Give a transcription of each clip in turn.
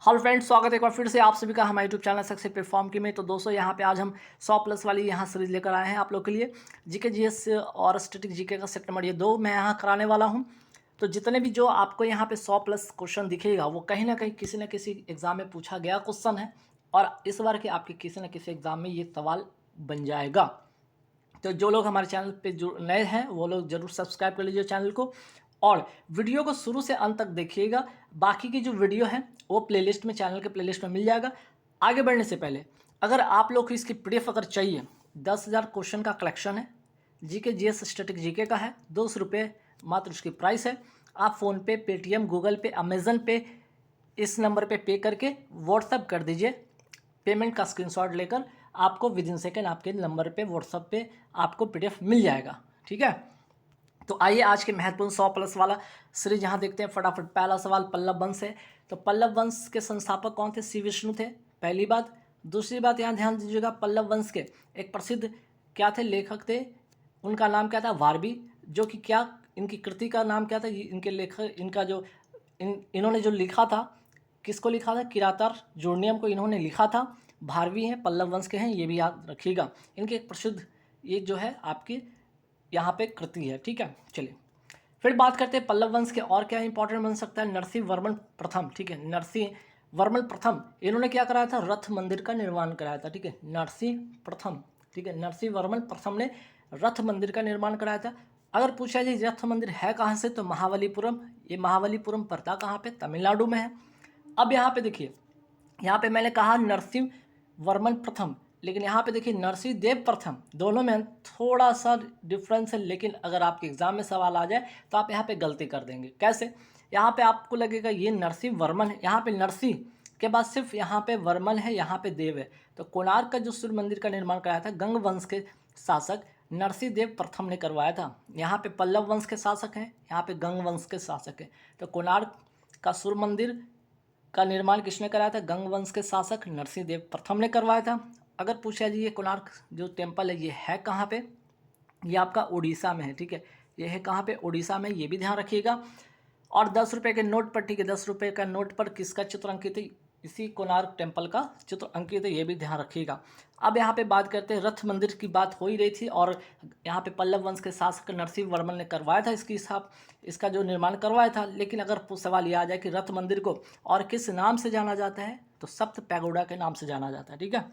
Hello friends, स्वागत है एक बार फिर से आप सभी का हमारे यूट्यूब चैनल सक्सेस प्लेटफॉर्म की में। तो दोस्तों यहाँ पे आज हम 100 प्लस वाली यहाँ सीरीज लेकर आए हैं आप लोग के लिए। जीके जीएस और स्टैटिक जीके का सेट नंबर ये 2 मैं यहाँ कराने वाला हूँ। तो जितने भी जो आपको यहाँ पे 100 प्लस क्वेश्चन दिखेगा वो कहीं ना कहीं किसी न किसी एग्जाम में पूछा गया क्वेश्चन है, और इस बार के आपके किसी न किसी एग्जाम में ये सवाल बन जाएगा। तो जो लोग हमारे चैनल पे जो नए हैं वो लोग जरूर सब्सक्राइब कर लीजिए चैनल को, और वीडियो को शुरू से अंत तक देखिएगा। बाकी की जो वीडियो है वो प्लेलिस्ट में, चैनल के प्लेलिस्ट में मिल जाएगा। आगे बढ़ने से पहले अगर आप लोग को इसकी पीडीएफ अगर चाहिए, 10,000 क्वेश्चन का कलेक्शन है, जीके जीएस स्टैटिक जीके का है, 200 रुपये मात्र उसकी प्राइस है। आप फ़ोनपे, पेटीएम, गूगल पे, अमेज़न पे इस नंबर पे करके व्हाट्सअप कर दीजिए। पेमेंट का स्क्रीनशॉट लेकर आपको विद इन सेकेंड आपके नंबर पे व्हाट्सअप पे आपको पीडीएफ मिल जाएगा। ठीक है, तो आइए आज के महत्वपूर्ण 100 प्लस वाला सीरीज यहाँ देखते हैं फटाफट। पहला सवाल पल्लव वंश है। तो पल्लव वंश के संस्थापक कौन थे? श्री विष्णु थे, पहली बात। दूसरी बात यहाँ ध्यान दीजिएगा, पल्लव वंश के एक प्रसिद्ध क्या थे, लेखक थे, उनका नाम क्या था? वारबी। जो कि क्या, इनकी कृति का नाम क्या था? इनके लेखक, इनका जो इन्होंने जो लिखा था, किसको लिखा था? किरातार जोड़नियम को इन्होंने लिखा था। भारवी हैं, पल्लव वंश के हैं, ये भी याद रखिएगा। इनके एक प्रसिद्ध ये जो है आपकी यहाँ पे कृति है। ठीक है, चलिए फिर बात करते हैं पल्लव वंश के और क्या इंपॉर्टेंट बन सकता है। नरसिंह वर्मन प्रथम। ठीक है, नरसिंह वर्मन प्रथम, इन्होंने क्या कराया था? रथ मंदिर का निर्माण कराया था। ठीक है, नरसिंह प्रथम। ठीक है, नरसिंह वर्मन प्रथम ने रथ मंदिर का निर्माण कराया था। अगर पूछा जाए रथ मंदिर है कहाँ से, तो महाबलीपुरम। ये महाबलीपुरम पड़ता कहाँ पे? तमिलनाडु में है। अब यहाँ पे देखिए, यहाँ पे मैंने कहा नरसिंह वर्मन प्रथम, लेकिन यहाँ पे देखिए नरसिंह देव प्रथम, दोनों में थोड़ा सा डिफरेंस है। लेकिन अगर आपके एग्जाम में सवाल आ जाए तो आप यहाँ पे गलती कर देंगे। कैसे? यहाँ पे आपको लगेगा ये नरसिंह वर्मन है, यहाँ पे नरसिंह के बाद सिर्फ यहाँ पे वर्मन है, यहाँ पे देव है। तो कोणार्क का जो सूर्य मंदिर का निर्माण कराया था गंग वंश के शासक नरसिंह देव प्रथम ने करवाया था। यहाँ पे पल्लव वंश के शासक हैं, यहाँ पे गंग वंश के शासक हैं। तो कोणार्क का सूर्य मंदिर का निर्माण किसने कराया था? गंग वंश के शासक नरसिंह देव प्रथम ने करवाया था। अगर पूछा जाए ये कोणार्क जो टेम्पल है ये है कहाँ पे? ये आपका उड़ीसा में है। ठीक है, ये है कहाँ पे? उड़ीसा में, ये भी ध्यान रखिएगा। और 10 रुपये के नोट पर, ठीक है, 10 रुपये का नोट पर किसका चित्र अंकित है? इसी कोणार्क टेम्पल का चित्र अंकित है, ये भी ध्यान रखिएगा। अब यहाँ पे बात करते हैं, रथ मंदिर की बात हो ही रही थी, और यहाँ पे पल्लव वंश के शासक नरसिंह वर्मन ने करवाया था इसका जो निर्माण करवाया था। लेकिन अगर सवाल ये आ जाए कि रथ मंदिर को और किस नाम से जाना जाता है, तो सप्त पैगोडा के नाम से जाना जाता है। ठीक है,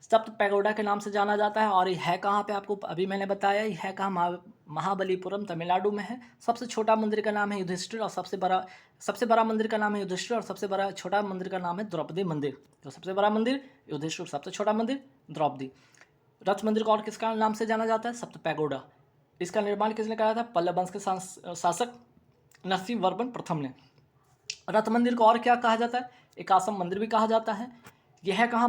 सप्त पैगोडा के नाम से जाना जाता है। और ये है कहाँ पे? आपको अभी मैंने बताया, ये है कहाँ? महाबलीपुरम, तमिलनाडु में है। सबसे छोटा मंदिर का नाम है युधिष्ठिर, और सबसे बड़ा मंदिर का नाम है युधिष्ठिर, और सबसे बड़ा छोटा मंदिर का नाम है द्रौपदी मंदिर। तो सबसे बड़ा मंदिर युधिष्ठिर, सबसे छोटा मंदिर द्रौपदी। रथ मंदिर को और किसका नाम से जाना जाता है? सप्त पैगोडा। इसका निर्माण किसने कराया था? पल्लव वंश के शासक नरसिंह वर्मन प्रथम ने। रथ मंदिर को और क्या कहा जाता है? एकासम मंदिर भी कहा जाता है। यह है कहाँ?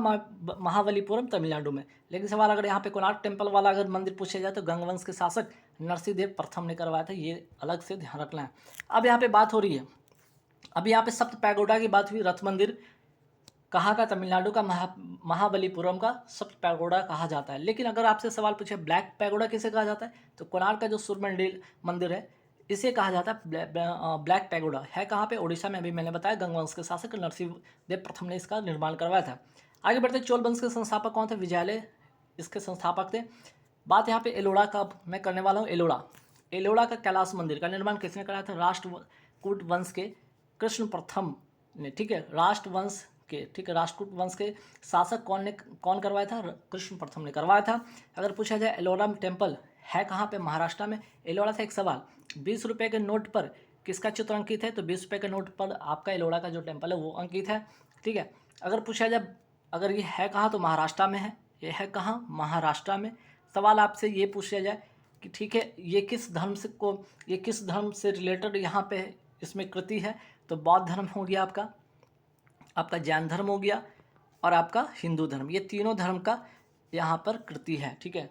महाबलीपुरम, तमिलनाडु में। लेकिन सवाल अगर यहाँ पे कोणार्क टेम्पल वाला अगर मंदिर पूछा जाए तो गंग वंश के शासक नरसिंह देव प्रथम ने करवाया था, ये अलग से ध्यान रखना है। अब यहाँ पे बात हो रही है, अब यहाँ पे सप्त पैगोडा की बात हुई। रथ मंदिर कहाँ का? तमिलनाडु का महाबलीपुरम का सप्त पैगोडा कहा जाता है। लेकिन अगर आपसे सवाल पूछे ब्लैक पैगोडा किसे कहा जाता है, तो कोणार्क का जो सूर्य मंदिर है इसे कहा जाता है ब्लैक पैगोडा। है कहाँ पे? उड़ीसा में। अभी मैंने बताया गंग वंश के शासक नरसिंह देव प्रथम ने इसका निर्माण करवाया था। आगे बढ़ते, चोल वंश के संस्थापक कौन थे? विजयालय इसके संस्थापक थे। बात यहाँ पे एलोड़ा का मैं करने वाला हूँ। एलोड़ा का कैलाश मंदिर का निर्माण किसने कराया था? राष्ट्रकूट वंश के कृष्ण प्रथम ने। ठीक है, राष्ट्रकूट वंश के शासक कौन करवाया था? कृष्ण प्रथम ने करवाया था। अगर पूछा जाए एलोरा टेम्पल है कहाँ पे? महाराष्ट्र में। एलोरा से एक सवाल, 20 रुपये के नोट पर किसका चित्र अंकित है? तो 20 रुपये के नोट पर आपका एलोरा का जो टेम्पल है वो अंकित है। ठीक है, अगर पूछा जाए अगर ये है कहाँ, तो महाराष्ट्र में है। ये है कहाँ? महाराष्ट्र में। सवाल आपसे ये पूछा जाए कि ठीक है ये किस धर्म से रिलेटेड यहाँ पे इसमें कृति है, तो बौद्ध धर्म हो गया, आपका जैन धर्म हो गया, और आपका हिंदू धर्म, ये तीनों धर्म का यहाँ पर कृति है। ठीक है,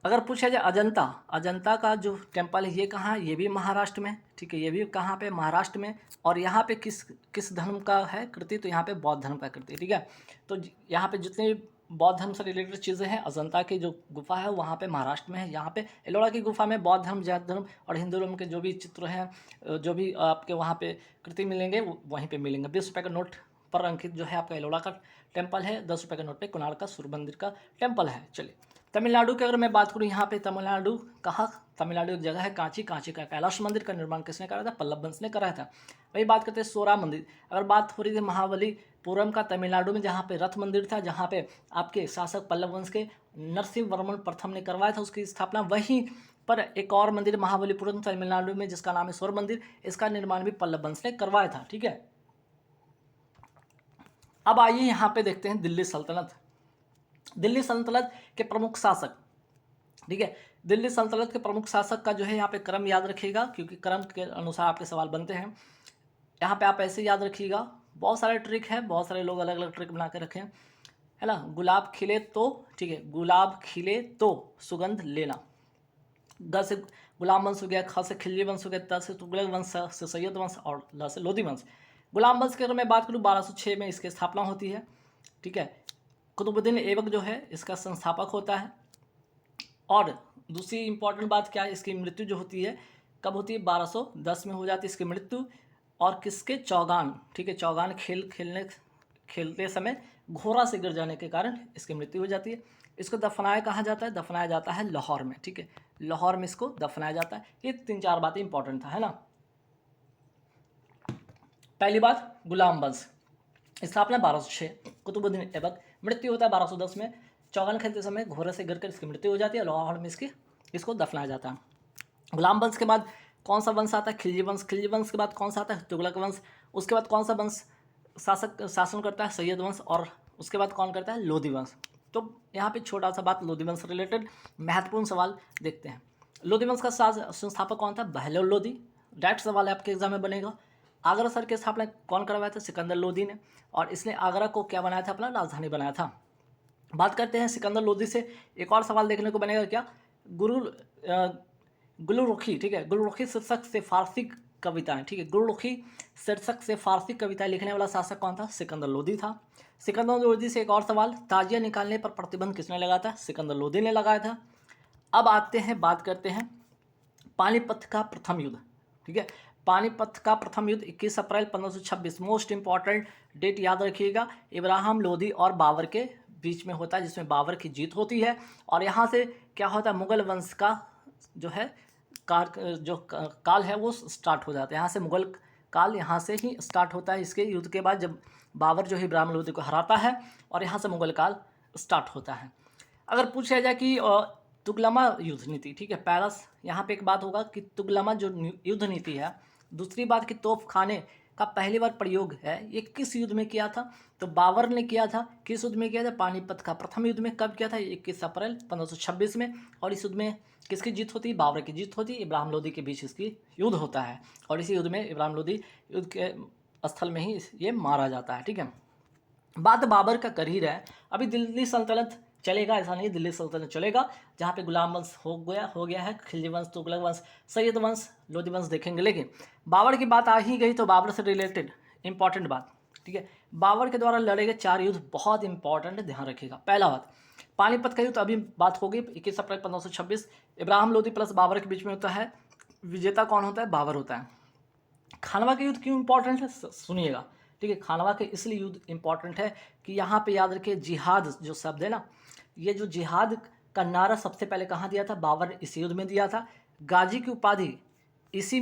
अगर पूछा जाए अजंता का जो टेम्पल है ये कहाँ है? ये भी महाराष्ट्र में। ठीक है, ये भी कहाँ पे? महाराष्ट्र में। और यहाँ पे किस धर्म का है कृति? तो यहाँ पे बौद्ध धर्म का कृति। ठीक है, तो यहाँ पे जितने बौद्ध धर्म से रिलेटेड चीज़ें हैं, अजंता की जो गुफा है वहाँ पे महाराष्ट्र में है। यहाँ पे एलोरा की गुफा में बौद्ध धर्म, जैन धर्म और हिंदू धर्म के जो भी चित्र हैं, जो भी आपके वहाँ पे कृति मिलेंगे वो वहीं पे मिलेंगे। 20 रुपये का नोट पर अंकित जो है आपका एलोरा का टेम्पल है। 10 रुपये के नोट पे कोणार्क का सूर्य मंदिर का टेम्पल है। चलिए तमिलनाडु की अगर मैं बात करूँ, यहाँ पे तमिलनाडु कहाँ, तमिलनाडु एक जगह है कांची, कांची का कैलाश मंदिर का निर्माण किसने कराया था? पल्लव वंश ने कराया था। वही बात करते हैं सोरा मंदिर। अगर बात हो रही थी महाबलीपुरम का तमिलनाडु में, जहाँ पे रथ मंदिर था, जहाँ पे आपके शासक पल्लव वंश के नरसिंह वर्मन प्रथम ने करवाया था उसकी स्थापना। वहीं पर एक और मंदिर महाबलीपुरम तमिलनाडु में जिसका नाम है सोर मंदिर, इसका निर्माण भी पल्लव वंश ने करवाया था। ठीक है, अब आइए यहाँ पे देखते हैं दिल्ली सल्तनत। दिल्ली सल्तनत के प्रमुख शासक, ठीक है, दिल्ली सल्तनत के प्रमुख शासक का जो है यहाँ पे क्रम याद रखिएगा, क्योंकि क्रम के अनुसार आपके सवाल बनते हैं। यहाँ पे आप ऐसे याद रखिएगा, बहुत सारे ट्रिक है, बहुत सारे लोग अलग अलग ट्रिक बना के रखे हैं, है ना। गुलाब खिले तो, ठीक है, गुलाब खिले तो सुगंध लेना। ग से गुलाम वंश हो गया, ख से खिलजी वंश हो गया, त से तुगलक वंश, से सैयद वंश और ल से लोधी वंश। गुलाम वंश की अगर मैं बात करूँ 1206 में इसकी स्थापना होती है। ठीक है, कुतुबुद्दीन ऐबक जो है इसका संस्थापक होता है। और दूसरी इंपॉर्टेंट बात क्या है, इसकी मृत्यु जो होती है कब होती है? 1210 में हो जाती है इसकी मृत्यु। और किसके? चौगान, ठीक है, चौगान खेलते समय घोड़ा से गिर जाने के कारण इसकी मृत्यु हो जाती है। इसको दफनाया कहाँ जाता है? दफनाया जाता है लाहौर में। ठीक है, लाहौर में इसको दफनाया जाता है। ये 3-4 बातें इंपॉर्टेंट था, है ना। पहली बात, गुलाम वंश स्थापना 1206, कुतुबुद्दीन ऐबक, मृत्यु होता है 1210 में। चौगान खेलते समय घोड़े से गिरकर इसकी मृत्यु हो जाती है, लाहौर में इसको दफनाया जाता है। गुलाम वंश के बाद कौन सा वंश आता है? खिलजी वंश। खिलजी वंश के बाद कौन सा आता है? तुगलक वंश। उसके बाद कौन सा वंश शासन करता है? सैयद वंश। और उसके बाद कौन करता है? लोधी वंश। तो यहाँ पे छोटा सा बात लोधी वंश रिलेटेड महत्वपूर्ण सवाल देखते हैं। लोधी वंश का संस्थापक कौन था? बहलोल लोधी। डायरेक्ट सवाल है आपके एग्जाम में बनेगा। आगरा शहर की स्थापना कौन करवाया था? सिकंदर लोधी ने। और इसने आगरा को क्या बनाया था? अपना राजधानी बनाया था। बात करते हैं सिकंदर लोधी से, एक और सवाल देखने को बनेगा क्या? गुलरुखी, ठीक है, गुलरुखी शीर्षक से फारसी कविताएं, ठीक है, गुलरुखी शीर्षक से फारसी कविताएं लिखने वाला शासक कौन था? सिकंदर लोधी था। सिकंदर लोधी से एक और सवाल, ताजिया निकालने पर प्रतिबंध किसने लगाया था? सिकंदर लोधी ने लगाया था। अब आते हैं, बात करते हैं पानीपत का प्रथम युद्ध। ठीक है, पानीपत का प्रथम युद्ध 21 अप्रैल 1526, मोस्ट इंपॉर्टेंट डेट याद रखिएगा। इब्राहिम लोधी और बाबर के बीच में होता है, जिसमें बाबर की जीत होती है। और यहाँ से क्या होता है? मुगल वंश का जो है काल है वो स्टार्ट हो जाता है। यहाँ से मुगल काल यहाँ से ही स्टार्ट होता है, इसके युद्ध के बाद, जब बाबर जो है इब्राहिम लोधी को हराता है, और यहाँ से मुगल काल स्टार्ट होता है। अगर पूछा जाए कि तुगलमा युद्ध नीति, ठीक है, पैरस, यहाँ पे एक बात होगा कि तुगलमा जो युद्ध नीति है, दूसरी बात कि तोप खाने का पहली बार प्रयोग है, ये किस युद्ध में किया था? तो बाबर ने किया था। किस युद्ध में किया था? पानीपत का प्रथम युद्ध में। कब किया था? 21 अप्रैल 1526 में। और इस युद्ध में किसकी जीत होती है? बाबर की जीत होती है। इब्राहिम लोधी के बीच इसकी युद्ध होता है, और इसी युद्ध में इब्राहिम लोधी युद्ध के स्थल में ही ये मारा जाता है। ठीक है, बात बाबर का कर ही रहा है। अभी दिल्ली सल्तनत चलेगा, ऐसा नहीं, दिल्ली सल्तनत चलेगा, जहाँ पे गुलाम वंश हो गया है, खिलजी वंश, तुगलक वंश, सैयद वंश, लोधी वंश देखेंगे। लेकिन बाबर की बात आ ही गई तो बाबर से रिलेटेड इंपॉर्टेंट बात, ठीक है, बाबर के द्वारा लड़े गए 4 युद्ध बहुत इंपॉर्टेंट, ध्यान रखिएगा। पहला बात, पानीपत का युद्ध, अभी बात होगी 21 अप्रैल 1526, इब्राहिम लोधी प्लस बाबर के बीच में होता है। विजेता कौन होता है? बाबर होता है। खानवा के युद्ध क्यों इंपॉर्टेंट है? सुनिएगा, ठीक है। खानवा के इसलिए युद्ध इंपॉर्टेंट है कि यहाँ पे याद रखिए, जिहाद जो शब्द है ना, ये जो जिहाद का नारा सबसे पहले कहाँ दिया था? बाबर ने इस युद्ध में दिया था। गाजी की उपाधि इसी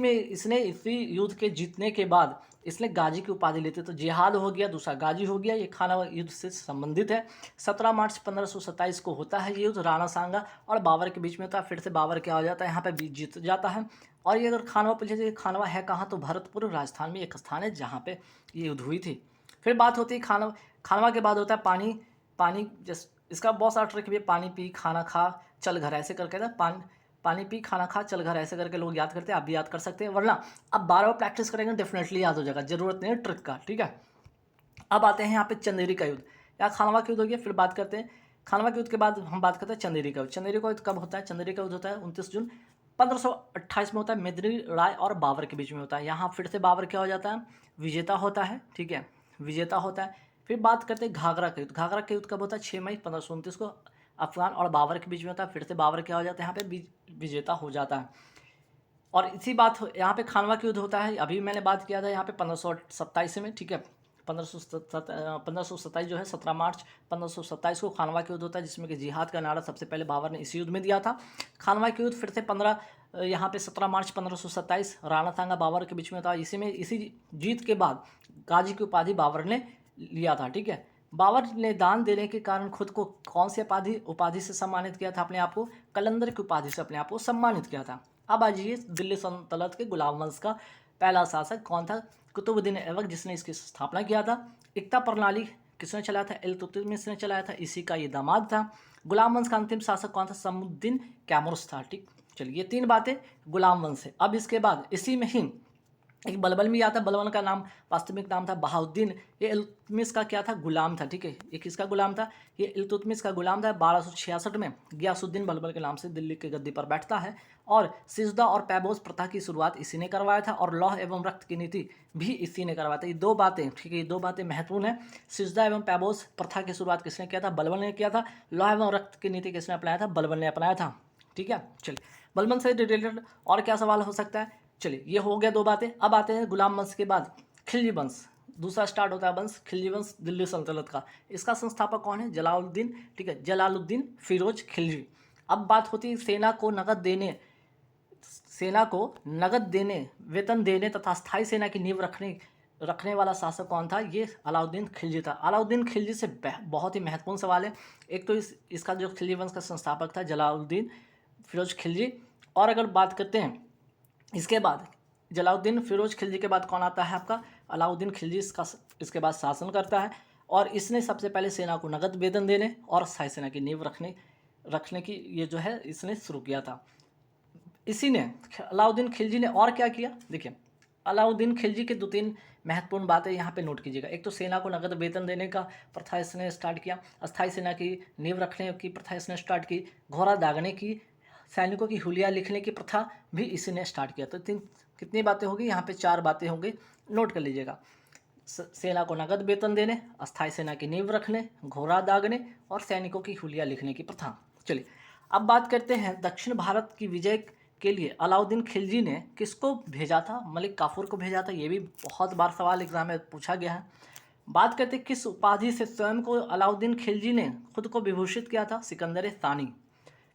युद्ध के जीतने के बाद इसने गाजी की उपाधि लेते, तो जिहाद हो गया, दूसरा गाजी हो गया, ये खानवा युद्ध से संबंधित है। 17 मार्च 1527 को होता है ये युद्ध, राणा सांगा और बाबर के बीच में होता है। फिर से बाबर क्या हो जाता है? यहाँ पे जीत जाता है। और ये अगर खानवा पूछे तो खानवा है कहाँ? तो भरतपुर राजस्थान में एक स्थान है जहाँ पे ये युद्ध हुई थी। फिर बात होती है खानवा के बाद होता है पानी इसका बहुत सारा ट्रिक भी है। पानी पी खाना खा चल घर, ऐसे करके ना, पानी पी खाना खा चल घर, ऐसे करके लोग याद करते हैं। आप भी याद कर सकते हैं, वरना अब बार बार प्रैक्टिस करेंगे डेफिनेटली याद हो जाएगा, जरूरत नहीं है ट्रिक का। ठीक है, अब आते हैं यहाँ पे चंदेरी का युद्ध, या खानवा का युद्ध हो गया। फिर बात करते हैं खानवा के युद्ध के बाद हम बात करते हैं चंदेरी का युद्ध। चंदेरी का युद्ध कब होता है? चंदेरी का युद्ध होता है 29 जून 1528 में होता है। मेदिनी राय और बाबर के बीच में होता है। यहाँ फिर से बाबर क्या हो जाता है? विजेता होता है। ठीक है, विजेता होता है। फिर बात करते हैं घाघरा का युद्ध। घाघरा का युद्ध कब होता है? 6 मई 1529 को अफगान और बाबर के बीच में होता है। फिर से बाबर क्या हो जाता है? यहाँ पे विजेता हो जाता है। और इसी बात यहाँ पे खानवा का युद्ध होता है, अभी मैंने बात किया था यहाँ पे 1527 में। ठीक है, 1527 जो है 17 मार्च 1527 को खानवा के युद्ध होता है, जिसमें कि जिहाद का नारा सबसे पहले बाबर ने इसी युद्ध में दिया था। खानवा के युद्ध फिर से यहाँ पे 17 मार्च 1527 राणा सांगा बाबर के बीच में था। इसी जीत के बाद गाजी की उपाधि बाबर ने लिया था। ठीक है, बाबर ने दान देने के कारण खुद को कौन सी उपाधि से सम्मानित किया था? अपने आप को कलंदर की उपाधि से अपने आप को सम्मानित किया था। अब आइए दिल्ली सल्तनत के गुलाम वंश का पहला शासक कौन था? कुतुबुद्दीन ऐबक, जिसने इसकी स्थापना किया था। एकता प्रणाली किसने चलाया था? इल्तुतमिश ने चलाया था, इसी का ये दामाद था। गुलाम वंश का अंतिम शासक कौन था? समुद्दीन कैमरूस था। ठीक, चलिए ये 3 बातें गुलाम वंश से। अब इसके बाद इसी में ही एक बलबन भी आता है। बलबन का नाम वास्तविक नाम था बहाउद्दीन। ये इल्तुतमिश का क्या था? गुलाम था। ठीक है, ये किसका गुलाम था? ये इल्तुतमिश का गुलाम था। 1266 में गियासुद्दीन बलबन के नाम से दिल्ली के गद्दी पर बैठता है और सिजदा और पैबोस प्रथा की शुरुआत इसी ने करवाया था और लौह एवं रक्त की नीति भी इसी ने करवाया था। ये 2 बातें, ठीक है, ये 2 बातें महत्वपूर्ण है। सिजदा एवं पैबोस प्रथा की शुरुआत किसने किया था? बलबन ने किया था। लौह एवं रक्त की नीति किसने अपनाया था? बलबन ने अपनाया था। ठीक है, चलिए बलबन से रिलेटेड और क्या सवाल हो सकता है? चलिए ये हो गया 2 बातें। अब आते हैं गुलाम वंश के बाद खिलजी वंश। दूसरा स्टार्ट होता है वंश खिलजी वंश दिल्ली सल्तनत का। इसका संस्थापक कौन है? जलालुद्दीन। ठीक है, जलालुद्दीन फिरोज खिलजी। अब बात होती है सेना को नगद देने, वेतन देने तथा स्थायी सेना की नींव रखने वाला शासक कौन था? ये अलाउद्दीन खिलजी था। अलाउद्दीन खिलजी से बहुत ही महत्वपूर्ण सवाल है। एक तो इसका जो खिलजी वंश का संस्थापक था जलालुद्दीन फिरोज खिलजी। और अगर बात करते हैं इसके बाद जलालुद्दीन फिरोज खिलजी के बाद कौन आता है? आपका अलाउद्दीन खिलजी इसके बाद शासन करता है और इसने सबसे पहले सेना को नगद वेतन देने और स्थायी सेना की नींव रखने की ये जो है इसने शुरू किया था। इसी ने अलाउद्दीन खिलजी ने और क्या किया? देखिए अलाउद्दीन खिलजी के 2-3 महत्वपूर्ण बातें यहाँ पे नोट कीजिएगा। एक तो सेना को नगद वेतन देने का प्रथा इसने स्टार्ट किया, अस्थायी सेना की नींव रखने की प्रथा इसने स्टार्ट की, घोड़ा दागने की, सैनिकों की हुलिया लिखने की प्रथा भी इसी ने स्टार्ट किया। तो कितनी बातें होगी? यहाँ पे 4 बातें होंगी, नोट कर लीजिएगा। सेना को नगद वेतन देने, अस्थायी सेना की नींव रखने, घोड़ा दागने और सैनिकों की हुलिया लिखने की प्रथा। चलिए अब बात करते हैं दक्षिण भारत की विजय के लिए अलाउद्दीन खिलजी ने किसको भेजा था? मलिक काफूर को भेजा था। ये भी बहुत बार सवाल एग्जाम में पूछा गया है। बात करते किस उपाधि से स्वयं को अलाउद्दीन खिलजी ने खुद को विभूषित किया था? सिकंदर सानी।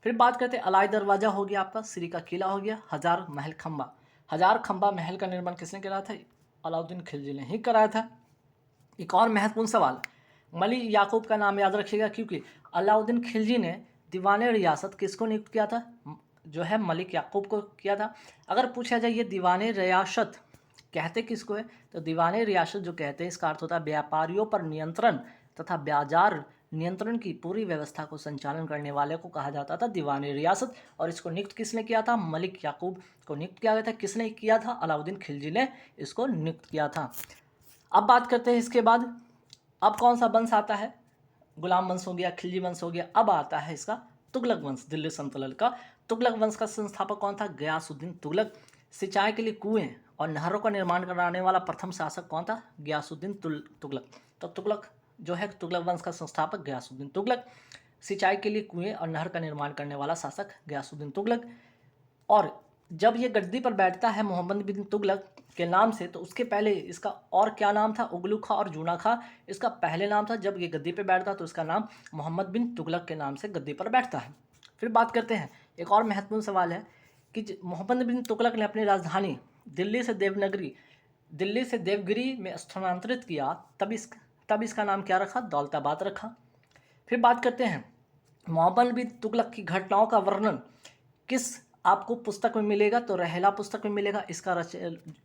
फिर बात करते हैं अलाई दरवाज़ा हो गया, आपका सिरी का किला हो गया, हजार खंबा महल का निर्माण किसने कराया था? अलाउद्दीन खिलजी ने ही कराया था। एक और महत्वपूर्ण सवाल, मलिक याकूब का नाम याद रखिएगा क्योंकि अलाउद्दीन खिलजी ने दीवान रियासत किसको नियुक्त किया था? जो है मलिक याकूब को किया था। अगर पूछा जाए ये दीवान रियासत कहते किसको है? तो दीवान रियासत जो कहते हैं इसका अर्थ होता है व्यापारियों पर नियंत्रण तथा बाजार नियंत्रण की पूरी व्यवस्था को संचालन करने वाले को कहा जाता था दीवान रियासत। और इसको नियुक्त किसने किया था? मलिक याकूब को नियुक्त किया गया था। किसने किया था? अलाउद्दीन खिलजी ने इसको नियुक्त किया था। अब बात करते हैं इसके बाद अब कौन सा वंश आता है? गुलाम वंश हो गया, खिलजी वंश हो गया। अब आता है इसका तुगलक वंश, दिल्ली सल्तनत का तुगलक वंश का संस्थापक कौन था? गयासुद्दीन तुगलक। सिंचाई के लिए कुएं और नहरों का निर्माण कराने वाला प्रथम शासक कौन था? गयासुद्दीन तुगलक। तो तुगलक जो है तुगलक वंश का संस्थापक गयासुद्दीन तुगलक। सिंचाई के लिए कुएं और नहर का निर्माण करने वाला शासक गयासुद्दीन तुगलक। और जब ये गद्दी पर बैठता है मोहम्मद बिन तुगलक के नाम से, तो उसके पहले इसका और क्या नाम था? उगलू खा और जूना खा इसका पहले नाम था। जब ये गद्दी पर बैठता तो इसका नाम मोहम्मद बिन तुगलक के नाम से गद्दी पर बैठता है। फिर बात करते हैं एक और महत्वपूर्ण सवाल है कि मोहम्मद बिन तुगलक ने अपनी राजधानी दिल्ली से देवगिरी में स्थानांतरित किया, तब इसका नाम क्या रखा? दौलताबाद रखा। फिर बात करते हैं मोहम्मद बिन तुगलक की घटनाओं का वर्णन किस आपको पुस्तक में मिलेगा? तो रहेला पुस्तक में मिलेगा।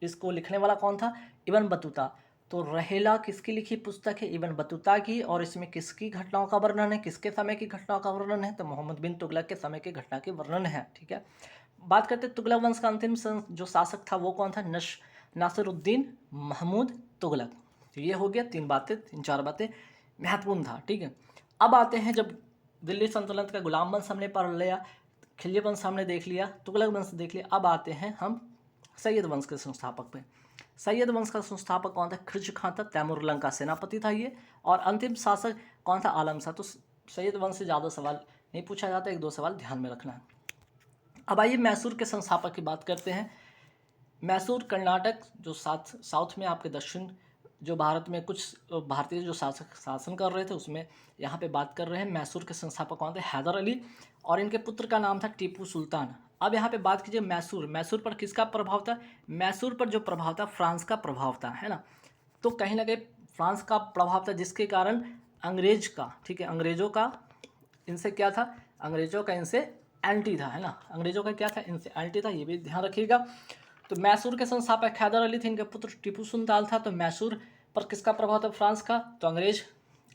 इसको लिखने वाला कौन था? Ibn Battuta. तो रहेला किसकी लिखी पुस्तक है? इब्न बतूता की। और इसमें किसकी घटनाओं का वर्णन है? किसके समय की घटनाओं का वर्णन है? तो मोहम्मद बिन तुगलक के समय की घटना के वर्णन है। ठीक है, बात करते तुगलक वंश का अंतिम जो शासक था वो कौन था? नासिरुद्दीन महमूद तुगलक। तो ये हो गया 3-4 बातें महत्वपूर्ण था। ठीक है, अब आते हैं जब दिल्ली सल्तनत का गुलाम वंश हमने पढ़ लिया, खिलजी वंश हमने देख लिया, तुगलक वंश देख लिया, अब आते हैं हम सैयद वंश के संस्थापक पे। सैयद वंश का संस्थापक कौन था? खिर्ज खां था, तैमूर लंग का सेनापति था ये। और अंतिम शासक कौन था? आलम शाह। तो सैयद वंश से ज़्यादा सवाल नहीं पूछा जाता, 1-2 सवाल ध्यान में रखना है। अब आइए मैसूर के संस्थापक की बात करते हैं। मैसूर कर्नाटक जो साउथ में आपके दक्षिण जो भारत में कुछ भारतीय जो शासन कर रहे थे उसमें यहाँ पे बात कर रहे हैं। मैसूर के संस्थापक कौन थे? हैदर अली, और इनके पुत्र का नाम था टीपू सुल्तान। अब यहाँ पे बात कीजिए मैसूर, मैसूर पर किसका प्रभाव था? मैसूर पर जो प्रभाव था फ्रांस का प्रभाव था, है ना। तो कहीं ना कहीं फ्रांस का प्रभाव था, जिसके कारण अंग्रेज का, ठीक है, अंग्रेजों का इनसे क्या था? अंग्रेजों का इनसे एंटी था, है ना। अंग्रेजों का क्या था? इनसे एंटी था, ये भी ध्यान रखिएगा। तो मैसूर के संस्थापक हैदर अली थे, इनके पुत्र टीपू सुल्तान था। तो मैसूर पर किसका प्रभाव था? फ्रांस का। तो अंग्रेज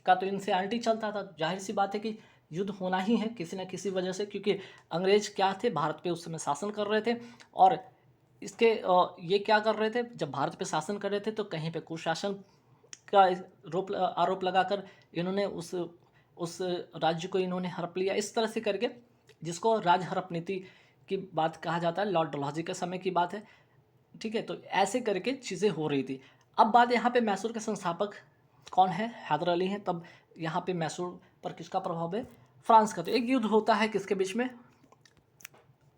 का तो इनसे एंटी चलता था, जाहिर सी बात है कि युद्ध होना ही है किसी न किसी वजह से, क्योंकि अंग्रेज क्या थे? भारत पे उस समय शासन कर रहे थे, और इसके ये क्या कर रहे थे? जब भारत पे शासन कर रहे थे तो कहीं पे कुशासन का आरोप लगाकर इन्होंने उस राज्य को इन्होंने हड़प लिया, इस तरह से करके, जिसको राज हड़प नीति की बात कहा जाता है। लॉर्ड डलहौजी के समय की बात है, ठीक है। तो ऐसे करके चीज़ें हो रही थी। अब बात यहाँ पे मैसूर के संस्थापक कौन है? हैदर अली हैं। तब यहाँ पे मैसूर पर किसका प्रभाव है? फ्रांस का। तो एक युद्ध होता है किसके बीच में?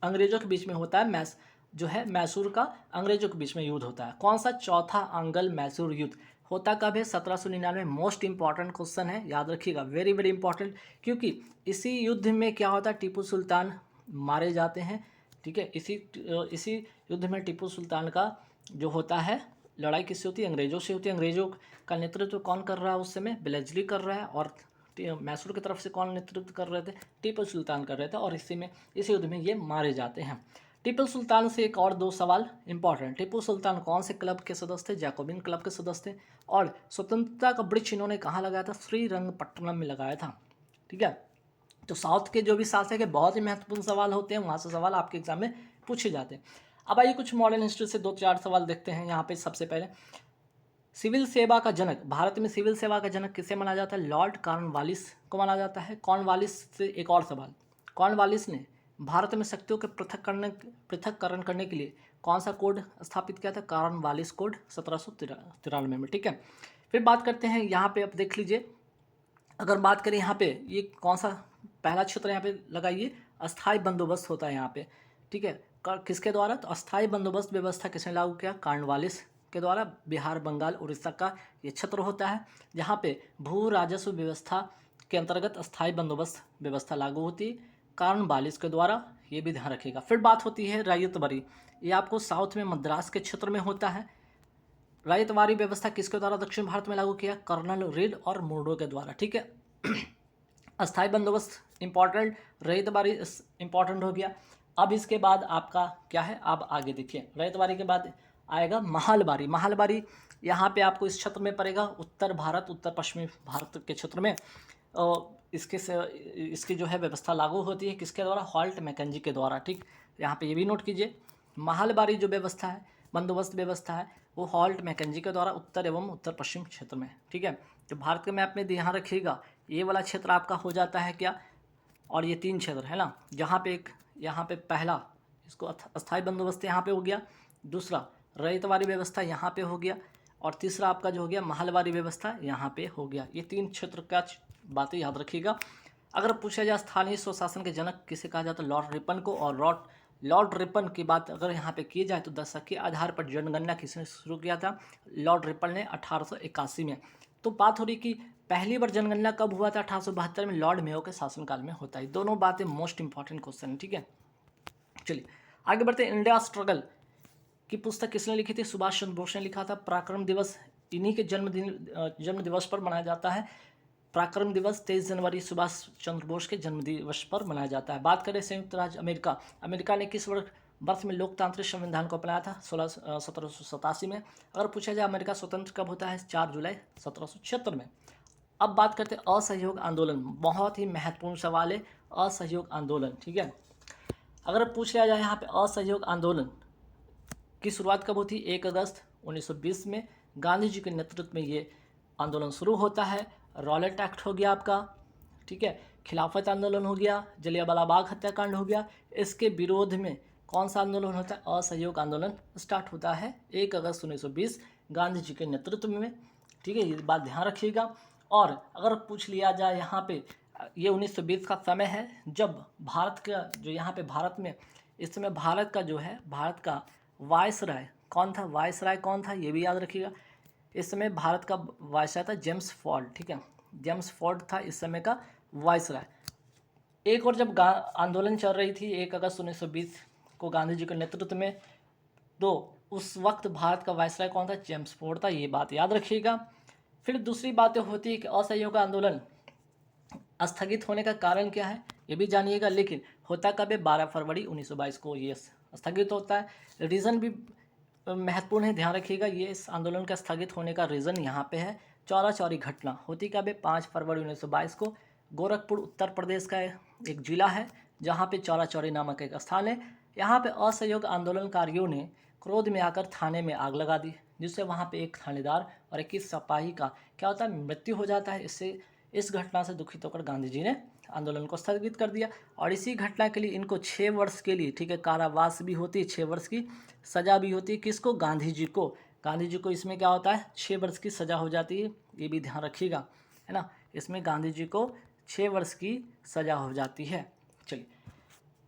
अंग्रेजों के बीच में होता है। जो है मैसूर का अंग्रेजों के बीच में युद्ध होता है। कौन सा? चौथा अंगल मैसूर युद्ध। होता कब है? 1799। मोस्ट इंपॉर्टेंट क्वेश्चन है, याद रखिएगा, वेरी वेरी इंपॉर्टेंट, क्योंकि इसी युद्ध में क्या होता है? टीपू सुल्तान मारे जाते हैं, ठीक है। इसी युद्ध में टीपू सुल्तान का जो होता है, लड़ाई किससे होती है? अंग्रेजों से होती है। अंग्रेजों का नेतृत्व कौन कर रहा है उस समय? बेलेजली कर रहा है। और मैसूर की तरफ से कौन नेतृत्व कर रहे थे? टीपू सुल्तान कर रहे थे। और इसी युद्ध में ये मारे जाते हैं। टीपू सुल्तान से एक और दो सवाल इंपॉर्टेंट। टीपू सुल्तान कौन से क्लब के सदस्य थे? जैकोबिन क्लब के सदस्य थे। और स्वतंत्रता का वृक्ष इन्होंने कहाँ लगाया था? श्रीरंगपट्टनम में लगाया था, ठीक है। तो साउथ के जो भी शासक है, बहुत ही महत्वपूर्ण सवाल होते हैं, वहाँ से सवाल आपके एग्जाम में पूछे जाते हैं। अब आइए कुछ मॉडर्न हिस्ट्री से 2-4 सवाल देखते हैं। यहाँ पे सबसे पहले सिविल सेवा का जनक, भारत में सिविल सेवा का जनक किसे माना जाता है? लॉर्ड कॉर्नवालिस को माना जाता है। कॉर्नवालिस से एक और सवाल, कॉर्नवालिस ने भारत में शक्तियों के पृथककरण करने के लिए कौन सा कोड स्थापित किया था? कॉर्नवालिस कोड 1793 में, ठीक है। फिर बात करते हैं यहाँ पे, अब देख लीजिए, अगर बात करें यहाँ पे, ये कौन सा पहला क्षेत्र यहाँ पे लगाइए? अस्थाई बंदोबस्त होता है यहाँ पे, ठीक है। किसके द्वारा? तो अस्थाई बंदोबस्त व्यवस्था किसने लागू किया? कॉर्नवालिस के द्वारा। बिहार, बंगाल, उड़ीसा का ये क्षेत्र होता है जहाँ पे भू राजस्व व्यवस्था के अंतर्गत अस्थाई बंदोबस्त व्यवस्था लागू होती है कॉर्नवालिस के द्वारा, ये भी ध्यान रखिएगा। फिर बात होती है रैयतवारी, ये आपको साउथ में मद्रास के क्षेत्र में होता है। रैयतवारी व्यवस्था किसके द्वारा दक्षिण भारत में लागू किया? कर्नल रीड और मुर्डो के द्वारा, ठीक है। अस्थाई बंदोबस्त इंपॉर्टेंट, रैयतवारी इंपॉर्टेंट हो गया। अब इसके बाद आपका क्या है? आप आगे देखिए, रैयतवारी के बाद आएगा महलबारी। महलबारी यहाँ पे आपको इस क्षेत्र में पड़ेगा, उत्तर भारत, उत्तर पश्चिमी भारत के क्षेत्र में। इसकी जो है व्यवस्था लागू होती है किसके द्वारा? हॉल्ट मैकेंजी के द्वारा, ठीक। यहाँ पे ये भी नोट कीजिए, महलबारी जो व्यवस्था है, बंदोबस्त व्यवस्था है, वो हॉल्ट मैकेंजी के द्वारा उत्तर एवं उत्तर पश्चिम क्षेत्र में, ठीक है। तो भारत के मैप में ध्यान रखिएगा, ये वाला क्षेत्र आपका हो जाता है क्या? और ये 3 क्षेत्र है ना, यहाँ पे पहला इसको अस्थाई बंदोबस्त यहाँ पे हो गया, दूसरा रैयतवारी व्यवस्था यहाँ पे हो गया, और तीसरा आपका जो हो गया महलबारी व्यवस्था यहाँ पे हो गया। ये 3 क्षेत्र का बातें याद रखिएगा। अगर पूछा जाए स्थानीय स्वशासन के जनक किसे कहा जाता है? लॉर्ड रिपन को। और लॉर्ड रिपन की बात अगर यहाँ पे की जाए तो दशक के आधार पर जनगणना किसने शुरू किया था? लॉर्ड रिपन ने 1881 में। तो बात हो रही कि पहली बार जनगणना कब हुआ था? 1872 में, लॉर्ड मेयो के शासनकाल में होता है। दोनों बातें मोस्ट इंपॉर्टेंट क्वेश्चन है, ठीक है। चलिए आगे बढ़ते हैं। इंडिया स्ट्रगल की पुस्तक किसने लिखी थी? सुभाष चंद्र बोस ने लिखा था। पराक्रम दिवस इन्हीं के जन्म दिवस पर मनाया जाता है। पराक्रम दिवस 23 जनवरी सुभाष चंद्र बोस के जन्म दिवस पर मनाया जाता है। बात करें संयुक्त राज्य अमेरिका, अमेरिका ने किस वर्ष में लोकतांत्रिक संविधान को अपनाया था? 1787 में। अगर पूछा जाए अमेरिका स्वतंत्र कब होता है? 4 जुलाई 1776 में। अब बात करते हैं असहयोग आंदोलन, बहुत ही महत्वपूर्ण सवाल है असहयोग आंदोलन, ठीक है। अगर पूछ लिया जाए यहाँ पे असहयोग आंदोलन की शुरुआत कब होती है? 1 अगस्त 1920 में गांधी जी के नेतृत्व में ये आंदोलन शुरू होता है। रॉलेट एक्ट हो गया आपका, ठीक है। खिलाफत आंदोलन हो गया, जलियांवाला बाग हत्याकांड हो गया। इसके विरोध में कौन सा आंदोलन होता है? असहयोग आंदोलन स्टार्ट होता है 1 अगस्त 1920 गांधी जी के नेतृत्व में, ठीक है। ये बात ध्यान रखिएगा। और अगर पूछ लिया जाए यहाँ पे, ये 1920 का समय है जब भारत का जो यहाँ पे भारत में इस समय भारत का जो है, भारत का वायसराय कौन था? वायसराय कौन था? ये भी याद रखिएगा। इस समय भारत का वायसराय था जेम्स फोर्ड, ठीक है, जेम्स फोर्ड था इस समय का वायसराय। एक और जब आंदोलन चल रही थी 1 अगस्त 1920 को गांधी जी के नेतृत्व में, तो उस वक्त भारत का वायसराय कौन था? जेम्स फोर्ड था, ये बात याद रखिएगा। फिर दूसरी बातें होती है कि असहयोग आंदोलन स्थगित होने का कारण क्या है, ये भी जानिएगा। लेकिन होता कब है? 12 फरवरी 1922 को ये स्थगित होता है। रीज़न भी महत्वपूर्ण है, ध्यान रखिएगा। ये इस आंदोलन का स्थगित होने का रीज़न यहाँ पे है चौरा चौरी घटना। होती कब है? 5 फरवरी 1922 को। गोरखपुर उत्तर प्रदेश का एक जिला है जहाँ पे चौरा चौरी नामक एक स्थान है। यहाँ पे असहयोग आंदोलनकारियों ने क्रोध में आकर थाने में आग लगा दी, जिससे वहाँ पे एक थानेदार और 21 सिपाही का क्या होता है? मृत्यु हो जाता है। इससे इस घटना से दुखित होकर गांधी जी ने आंदोलन को स्थगित कर दिया और इसी घटना के लिए इनको 6 वर्ष के लिए, ठीक है, कारावास भी होती है, 6 वर्ष की सज़ा भी होती है। किसको? गांधी जी को। गांधी जी को इसमें क्या होता है? 6 वर्ष की सज़ा हो जाती है, ये भी ध्यान रखिएगा, है ना। इसमें गांधी जी को 6 वर्ष की सज़ा हो जाती है। चलिए,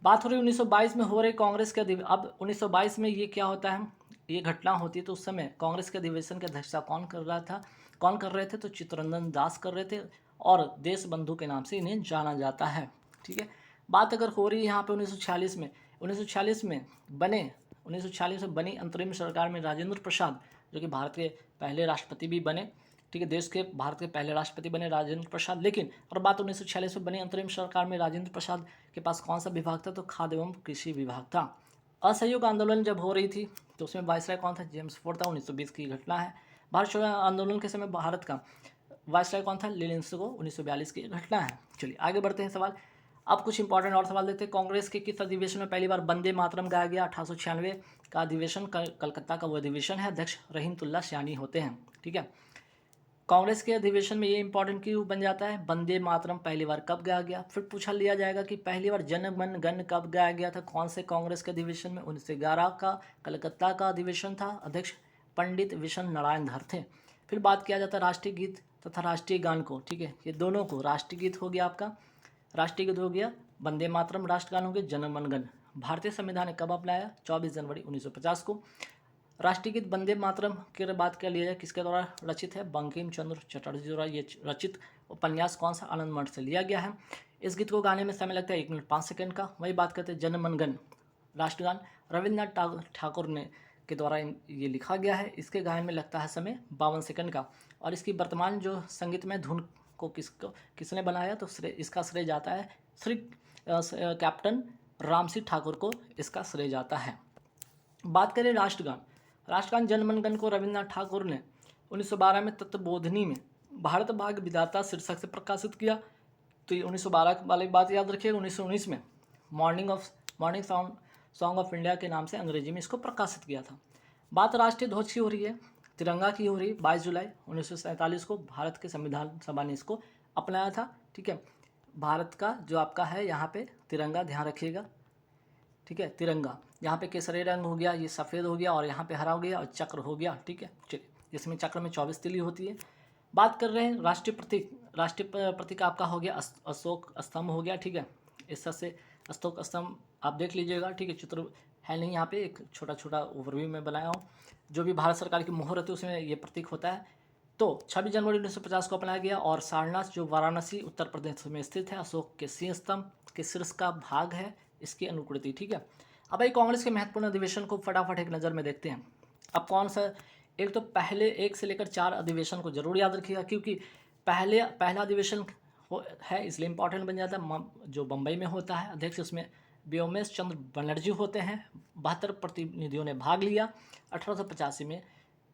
बात हो रही 1922 में हो रही कांग्रेस के अब 1922 में ये क्या होता है? ये घटना होती है तो उस समय कांग्रेस के अधिवेशन की अध्यक्षता कौन कर रहा था? कौन कर रहे थे? तो चित्तरंजन दास कर रहे थे और देश बंधु के नाम से इन्हें जाना जाता है, ठीक है। बात अगर हो रही है यहाँ पे 1946 में, 1946 में बनी अंतरिम सरकार में राजेंद्र प्रसाद, जो कि भारत के पहले राष्ट्रपति भी बने, ठीक है, देश के भारत के पहले राष्ट्रपति बने राजेंद्र प्रसाद। लेकिन और बात 1946 में बनी अंतरिम सरकार में राजेंद्र प्रसाद के पास कौन सा विभाग था? तो खाद्य एवं कृषि विभाग था। असहयोग आंदोलन जब हो रही थी तो उसमें वायसराय कौन था? जेम्स फोर्ड था। 1920 की घटना है। भारत छोड़ो आंदोलन के समय भारत का वायसराय कौन था? लिलिंस्को। 1942 की घटना है। चलिए आगे बढ़ते हैं सवाल। अब कुछ इंपॉर्टेंट और सवाल देखते हैं। कांग्रेस के किस अधिवेशन में पहली बार वंदे मातरम गाया गया? 1896 का अधिवेशन, कलकत्ता का वो अधिवेशन है। अध्यक्ष रहीमतुल्लाह सयानी होते हैं, ठीक है। कांग्रेस के अधिवेशन में ये इंपॉर्टेंट क्यों बन जाता है? वंदे मातरम पहली बार कब गाया गया? फिर पूछा लिया जाएगा कि पहली बार जन गण मन कब गाया गया था? कौन से कांग्रेस के अधिवेशन में? 1911 का कलकत्ता का अधिवेशन था। अध्यक्ष पंडित विशन नारायण धर थे। फिर बात किया जाता है राष्ट्रीय गीत तथा राष्ट्रीय गान को, ठीक है, ये दोनों को। राष्ट्रीय गीत हो गया आपका, राष्ट्रीय गीत हो गया वंदे मातरम, राष्ट्रगान हो गया जन गण मन। भारतीय संविधान ने कब अपनाया? 24 जनवरी 1950 को। राष्ट्रीय गीत वंदे मातरम की बात कर लिया जाए, किसके द्वारा रचित है? बंकिम चंद्र चटर्जी द्वारा ये रचित उपन्यास कौन सा? आनंद मठ से लिया गया है। इस गीत को गाने में समय लगता है 1 मिनट 5 सेकंड का। वही बात करते हैं जन मन गण, राष्ट्रगान रविन्द्रनाथ ठाकुर ने के द्वारा ये लिखा गया है। इसके गायन में लगता है समय 52 सेकंड का। और इसकी वर्तमान जो संगीतमय धुन को किसने बनाया? तो इसका श्रेय जाता है कैप्टन रामसी ठाकुर को इसका श्रेय जाता है। बात करें राष्ट्रगान। राष्ट्रगान जनमनगन को रविन्द्रनाथ ठाकुर ने 1912 में तत्वबोधिनी में भारत भाग्य विधाता शीर्षक से प्रकाशित किया। तो ये 1912 वाली बात याद रखिएगा। 1919 में मॉर्निंग सॉन्ग ऑफ इंडिया के नाम से अंग्रेजी में इसको प्रकाशित किया था। बात राष्ट्रीय ध्वज की हो रही है, तिरंगा की हो रही है। 22 जुलाई 1947 को भारत के संविधान सभा ने इसको अपनाया था, ठीक है। भारत का जो आपका है यहाँ पे तिरंगा, ध्यान रखिएगा, ठीक है। तिरंगा यहाँ पे केसरी रंग हो गया, ये सफ़ेद हो गया और यहाँ पे हरा हो गया और चक्र हो गया, ठीक है। चलिए, इसमें चक्र में 24 तिली होती है। बात कर रहे हैं राष्ट्रीय प्रतीक। राष्ट्रीय प्रतीक आपका हो गया अशोक स्तंभ हो गया, ठीक है। इस तरह से अशोक स्तंभ आप देख लीजिएगा, ठीक है। चित्र है नहीं यहाँ पे, एक छोटा छोटा ओवरव्यू में बनाया हूँ। जो भी भारत सरकार की मोहर होती है उसमें ये प्रतीक होता है। तो 26 जनवरी 1950 को अपनाया गया। और सारनाथ जो वाराणसी उत्तर प्रदेश में स्थित है, अशोक के सिंह स्तंभ के शीर्ष का भाग है इसकी अनुकृति, ठीक है। अब भाई कांग्रेस के महत्वपूर्ण अधिवेशन को फटाफट एक नज़र में देखते हैं। अब कौन सा? एक तो पहले 1 से लेकर 4 अधिवेशन को जरूर याद रखिएगा, क्योंकि पहला अधिवेशन है इसलिए इंपॉर्टेंट बन जाता है। जो बम्बई में होता है, अध्यक्ष उसमें व्योमेश चंद्र बनर्जी होते हैं। 72 प्रतिनिधियों ने भाग लिया। 1885 में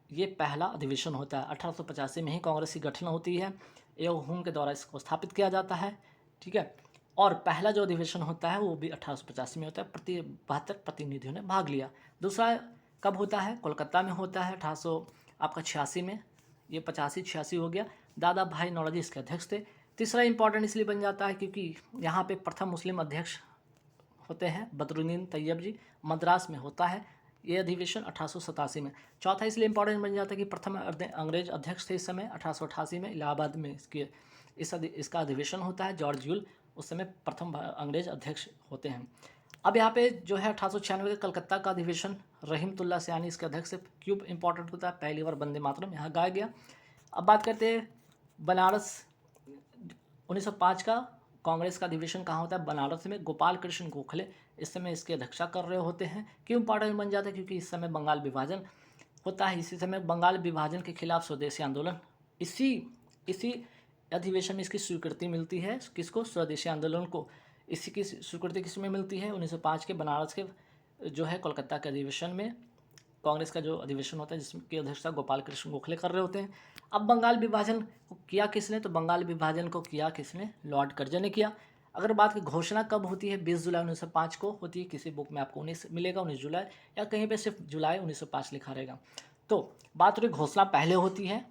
ये पहला अधिवेशन होता है। 1885 में ही कांग्रेस की गठन होती है। एओ हुम के द्वारा इसको स्थापित किया जाता है, ठीक है। और पहला जो अधिवेशन होता है वो भी 1885 में होता है। 72 प्रतिनिधियों ने भाग लिया। दूसरा कब होता है? कोलकाता में होता है 1886 में। ये 85-86 हो गया। दादा भाई नौरोजी इसके अध्यक्ष थे। तीसरा इंपॉर्टेंट इसलिए बन जाता है क्योंकि यहाँ पे प्रथम मुस्लिम अध्यक्ष होते हैं बदरुद्दीन तैयब जी, मद्रास में होता है ये अधिवेशन 1887 में। चौथा इसलिए इंपॉर्टेंट बन जाता है कि प्रथम अंग्रेज अध्यक्ष थे इस समय 1888 में इलाहाबाद में इसका अधिवेशन होता है। जॉर्ज यूल उस समय प्रथम अंग्रेज अध्यक्ष होते हैं। अब यहाँ पे जो है 1896 के कलकत्ता का अधिवेशन रहीमतुल्ला सयानी इसके अध्यक्ष से क्यों इंपॉर्टेंट होता है, पहली बार वंदे मातरम यहाँ गाया गया। अब बात करते हैं बनारस 1905 का कांग्रेस का अधिवेशन कहाँ होता है, बनारस में। गोपाल कृष्ण गोखले इस समय इसकी अध्यक्षता कर रहे होते हैं। क्यों इंपॉर्टेंट बन जाता है, क्योंकि इस समय बंगाल विभाजन होता है। इसी समय बंगाल विभाजन के खिलाफ स्वदेशी आंदोलन, इसी अधिवेशन में इसकी स्वीकृति मिलती है। किसको, स्वदेशी आंदोलन को। इसी की स्वीकृति किसमें मिलती है, 1905 के बनारस के जो है कोलकाता के अधिवेशन में। कांग्रेस का जो अधिवेशन होता है जिसकी अध्यक्षता गोपाल कृष्ण गोखले कर रहे होते हैं। अब बंगाल विभाजन को किया किसने, तो बंगाल विभाजन को किया किसने, लॉर्ड कर्जन ने किया। अगर बात की घोषणा कब होती है, 20 जुलाई 1905 को होती है। किसी बुक में आपको 19 मिलेगा, 19 जुलाई, या कहीं पे सिर्फ जुलाई 1905 लिखा रहेगा। तो बात रही घोषणा पहले होती है।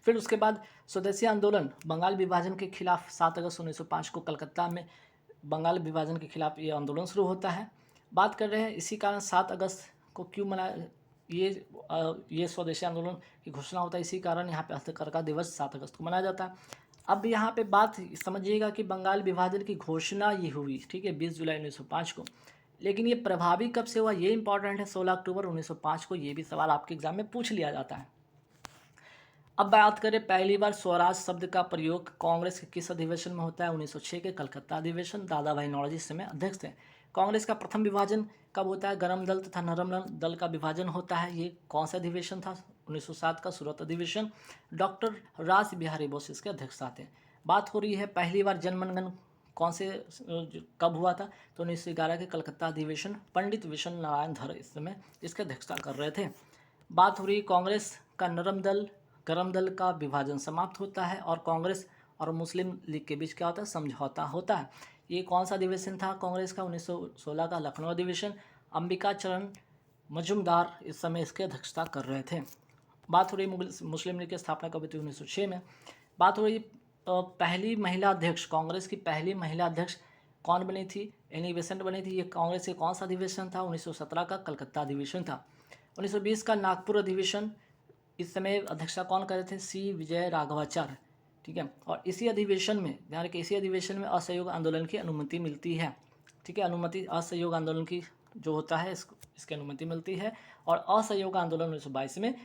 फिर उसके बाद स्वदेशी आंदोलन बंगाल विभाजन के खिलाफ 7 अगस्त 1905 को कलकत्ता में बंगाल विभाजन के खिलाफ ये आंदोलन शुरू होता है। बात कर रहे हैं इसी कारण 7 अगस्त को क्यों मनाया, ये स्वदेशी आंदोलन की घोषणा होता है, इसी कारण यहाँ पे हस्तकरघा दिवस 7 अगस्त को मनाया जाता है। अब यहाँ पे बात समझिएगा कि बंगाल विभाजन की घोषणा ये हुई, ठीक है, 20 जुलाई 1905 को। लेकिन ये प्रभावी कब से हुआ, ये इंपॉर्टेंट है, 16 अक्टूबर 1905 को। ये भी सवाल आपके एग्जाम में पूछ लिया जाता है। अब बात करें पहली बार स्वराज शब्द का प्रयोग कांग्रेस के किस अधिवेशन में होता है, 1906 के कलकत्ता अधिवेशन। दादा भाई नौरोजी इस समय अध्यक्ष थे। कांग्रेस का प्रथम विभाजन कब होता है, गरम दल तथा नरम दल का विभाजन होता है। ये कौन सा अधिवेशन था, 1907 का सूरत अधिवेशन। डॉक्टर रास बिहारी बोस इसके अध्यक्षता थे। बात हो रही है पहली बार जनगणमन कौन से कब हुआ था, तो 1911 के कलकत्ता अधिवेशन। पंडित विष्णु नारायण धर इस समय इसके अध्यक्षता कर रहे थे। बात हो रही कांग्रेस का नरम दल गरम दल का विभाजन समाप्त होता है और कांग्रेस और मुस्लिम लीग के बीच क्या होता है, समझौता होता है। ये कौन सा अधिवेशन था कांग्रेस का, 1916 का लखनऊ अधिवेशन। अंबिका चरण मजुमदार इस समय इसके अध्यक्षता कर रहे थे। बात हो रही मुस्लिम लीग की स्थापना कब हुई थी, 1906 में। बात हो रही पहली महिला अध्यक्ष, कांग्रेस की पहली महिला अध्यक्ष कौन बनी थी, एनी बेसेंट बनी थी। ये कांग्रेस के कौन सा अधिवेशन था, 1917 का कलकत्ता अधिवेशन था। 1920 का नागपुर अधिवेशन, इस समय अध्यक्षता कौन कर रहे थे, सी विजय राघवाचार्य, ठीक है। और इसी अधिवेशन में ध्यान रखिए, इसी अधिवेशन में असहयोग आंदोलन की अनुमति मिलती है, ठीक है। अनुमति असहयोग आंदोलन की जो होता है इसकी अनुमति मिलती है। और असहयोग आंदोलन 1922 में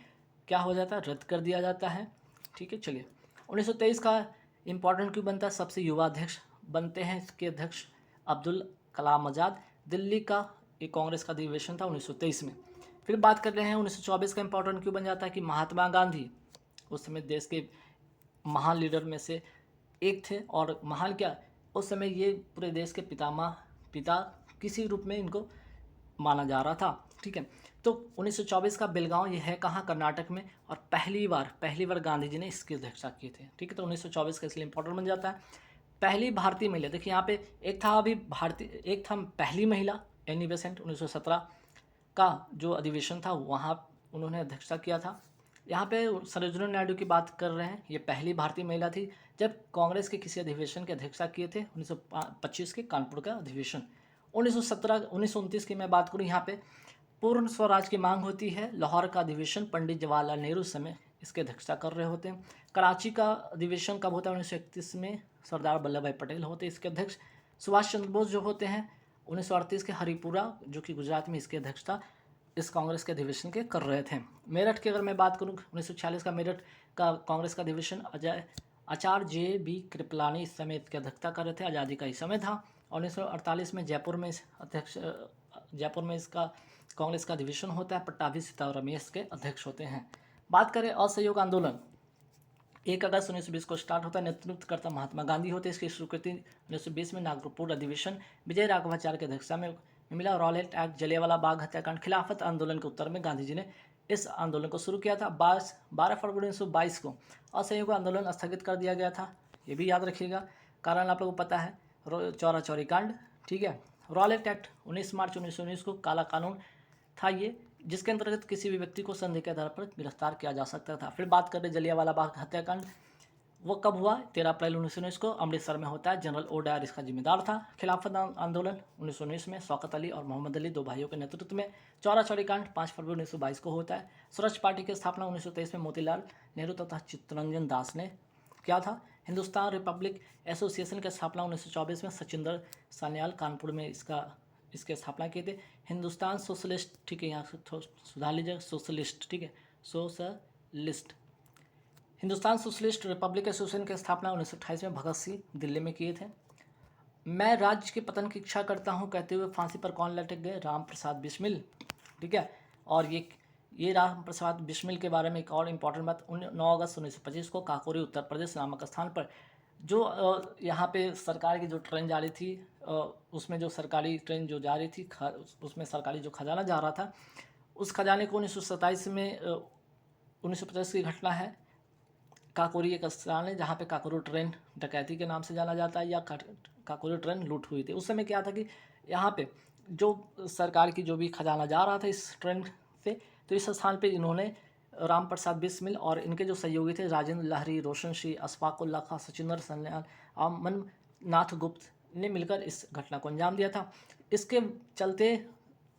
क्या हो जाता है, रद्द कर दिया जाता है, ठीक है। चलिए 1923 का इम्पॉर्टेंट क्यों बनता है, सबसे युवा अध्यक्ष बनते हैं इसके अध्यक्ष अब्दुल कलाम आज़ाद। दिल्ली का एक कांग्रेस का अधिवेशन था 1923 में। फिर बात कर रहे हैं 1924 का इम्पोर्टेंट क्यों बन जाता है कि महात्मा गांधी उस समय देश के महान लीडर में से एक थे। और महान क्या, उस समय ये पूरे देश के पिता किसी रूप में इनको माना जा रहा था, ठीक है। तो 1924 का बेलगांव ये है कहाँ, कर्नाटक में। और पहली बार गांधी जी ने इसकी अध्यक्षता की थी, ठीक है। तो 1924 का इसलिए इंपॉर्टेंट बन जाता है। पहली भारतीय महिला, देखिए यहाँ पे एक था पहली महिला एनी बेसेंट, 1917 का जो अधिवेशन था वहाँ उन्होंने अध्यक्षता किया था। यहाँ पे सरोजिनी नायडू की बात कर रहे हैं, ये पहली भारतीय महिला थी जब कांग्रेस के किसी अधिवेशन की अध्यक्षता किए थे, 1925 के कानपुर का अधिवेशन। 1929 की मैं बात करूँ, यहाँ पे पूर्ण स्वराज की मांग होती है, लाहौर का अधिवेशन। पंडित जवाहरलाल नेहरू उस समय इसके अध्यक्षता कर रहे होते हैं। कराची का अधिवेशन कब होता है, 1931 में, सरदार वल्लभ भाई पटेल होते हैं इसके अध्यक्ष। सुभाष चंद्र बोस जो होते हैं 1938 के हरिपुरा जो कि गुजरात में, इसकी अध्यक्षता इस कांग्रेस के अधिवेशन के कर रहे थे। मेरठ की अगर मैं बात करूं, 1946 का मेरठ का कांग्रेस का अधिवेशन आचार्य जे.बी. कृपलानी इस समय इसकी अध्यक्षता कर रहे थे, आज़ादी का ही समय था। और 1948 में जयपुर में इसका कांग्रेस का अधिवेशन होता है, पट्टाभी सीताराम रमेश के अध्यक्ष होते हैं। बात करें असहयोग आंदोलन, 1 अगस्त 1920 को स्टार्ट होता है, नेतृत्व करता महात्मा गांधी होते हैं। इसकी स्वीकृति 1920 में नागपुर अधिवेशन विजय राघवाचार्य की अध्यक्षता में मिला। रॉलेट एक्ट, जलियांवाला बाग हत्याकांड, खिलाफत आंदोलन के उत्तर में गांधी जी ने इस आंदोलन को शुरू किया था। 12 फरवरी 1922 को असहयोग आंदोलन स्थगित कर दिया गया था, ये भी याद रखिएगा। कारण आप लोगों को पता है, चौरा चौरी कांड, ठीक है। रॉलेट एक्ट 19 मार्च 1919 को काला कानून था ये, जिसके अंतर्गत किसी भी व्यक्ति को संदेह के आधार पर गिरफ्तार किया जा सकता था। फिर बात करें जलियांवाला बाग हत्याकांड, वो कब हुआ, 13 अप्रैल 1919 को अमृतसर में होता है। जनरल ओ डायर इसका जिम्मेदार था। खिलाफत आंदोलन 1919 में शौकत अली और मोहम्मद अली, 2 भाइयों के नेतृत्व में। चौरा चौरी कांड 5 फरवरी 1922 को होता है। स्वराज पार्टी की स्थापना 1923 में मोतीलाल नेहरू तथा चित्तरंजन दास ने किया था। हिंदुस्तान रिपब्लिक एसोसिएशन की स्थापना 1924 में सचिंदर सान्याल कानपुर में इसका इसके स्थापना किए थे। हिंदुस्तान सोशलिस्ट, ठीक है, यहाँ से थोड़ा सुधार लीजिएगा, सोशलिस्ट, ठीक है, socialist. Hindustan socialist Republic association की स्थापना 1928 में भगत सिंह दिल्ली में किए थे। मैं राज्य के पतन की इच्छा करता हूँ कहते हुए फांसी पर कौन लटक गए? राम प्रसाद बिस्मिल, ठीक है। और ये राम प्रसाद बिस्मिल के बारे में एक और इम्पॉर्टेंट बात, 9 अगस्त 1925 को काकोरी उत्तर प्रदेश नामक स्थान पर जो यहाँ पे सरकार की जो ट्रेन जा रही थी, उसमें जो सरकारी ट्रेन जो जा रही थी, उसमें सरकारी जो खजाना जा रहा था, उस खजाने को 1927 में 1950 की घटना है। काकोरी एक स्थान है जहाँ पे काकोरी ट्रेन डकैती के नाम से जाना जाता है, या काकोरी ट्रेन लूट हुई थी। उस समय क्या था कि यहाँ पे जो सरकार की जो भी खजाना जा रहा था इस ट्रेन से, तो इस स्थान पे इन्होंने राम प्रसाद बिस्मिल और इनके जो सहयोगी थे राजेंद्र लाहिरी, रोशन सिंह, अशफाकुल्ला खां, सचिंदर सन्याल, अमन नाथ गुप्त ने मिलकर इस घटना को अंजाम दिया था। इसके चलते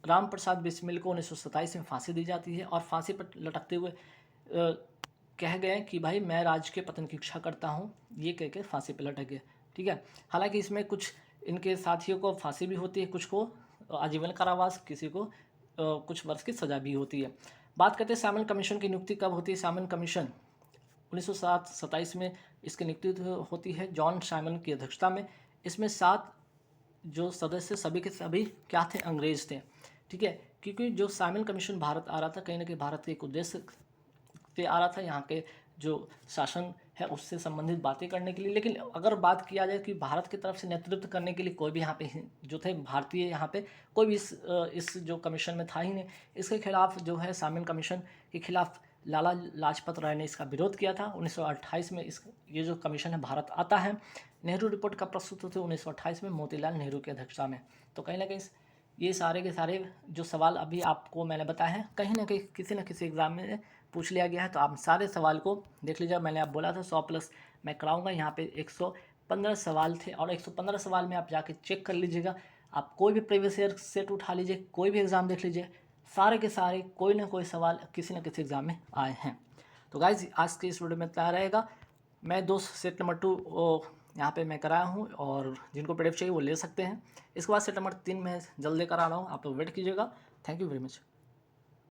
राम प्रसाद बिस्मिल को 1927 में फांसी दी जाती है और फांसी पर लटकते हुए कह गए कि भाई मैं राज्य के पतन की इच्छा करता हूँ, ये कह के फांसी पर लटक गए, ठीक है। हालांकि इसमें कुछ इनके साथियों को फांसी भी होती है, कुछ को आजीवन कारावास, किसी को कुछ वर्ष की सज़ा भी होती है। बात करते हैं साइमन कमीशन की नियुक्ति कब होती है। साइमन कमीशन 1927 में इसकी नियुक्ति होती है जॉन साइमन की अध्यक्षता में। इसमें 7 जो सदस्य सभी के सभी क्या थे? अंग्रेज थे, ठीक है। क्योंकि जो साइमन कमीशन भारत आ रहा था, कहीं ना कहीं भारत के एक उद्देश्य से आ रहा था, यहाँ के जो शासन है उससे संबंधित बातें करने के लिए। लेकिन अगर बात किया जाए कि भारत की तरफ से नेतृत्व करने के लिए कोई भी यहाँ पे जो थे भारतीय, यहाँ पे कोई भी इस जो कमीशन में था ही नहीं। इसके खिलाफ जो है साइमन कमीशन के खिलाफ लाला लाजपत राय ने इसका विरोध किया था। 1928 में ये जो कमीशन है भारत आता है। नेहरू रिपोर्ट कब प्रस्तुत हुई थी? 1928 में मोतीलाल नेहरू की अध्यक्षता में। तो कहीं ना कहीं ये सारे के सारे जो सवाल अभी आपको मैंने बताए हैं, कहीं ना कहीं किसी न किसी एग्ज़ाम में पूछ लिया गया है। तो आप सारे सवाल को देख लीजिए। मैंने आप बोला था 100+ मैं कराऊंगा, यहाँ पे 115 सवाल थे और 115 सवाल में आप जाके चेक कर लीजिएगा। आप कोई भी प्रीवियस ईयर सेट उठा लीजिए, कोई भी एग्ज़ाम देख लीजिए, सारे के सारे कोई ना कोई सवाल किसी न किसी एग्ज़ाम में आए हैं। तो गाइज आज के इस वीडियो में इतना रहेगा। मैं दोस्त सेट नंबर 2 यहाँ पे मैं कराया हूँ और जिनको PDF चाहिए वो ले सकते हैं। इसके बाद सेट नंबर 3 मैं जल्द लेकर आ रहा हूँ, आप लोग वेट कीजिएगा। Thank you very much.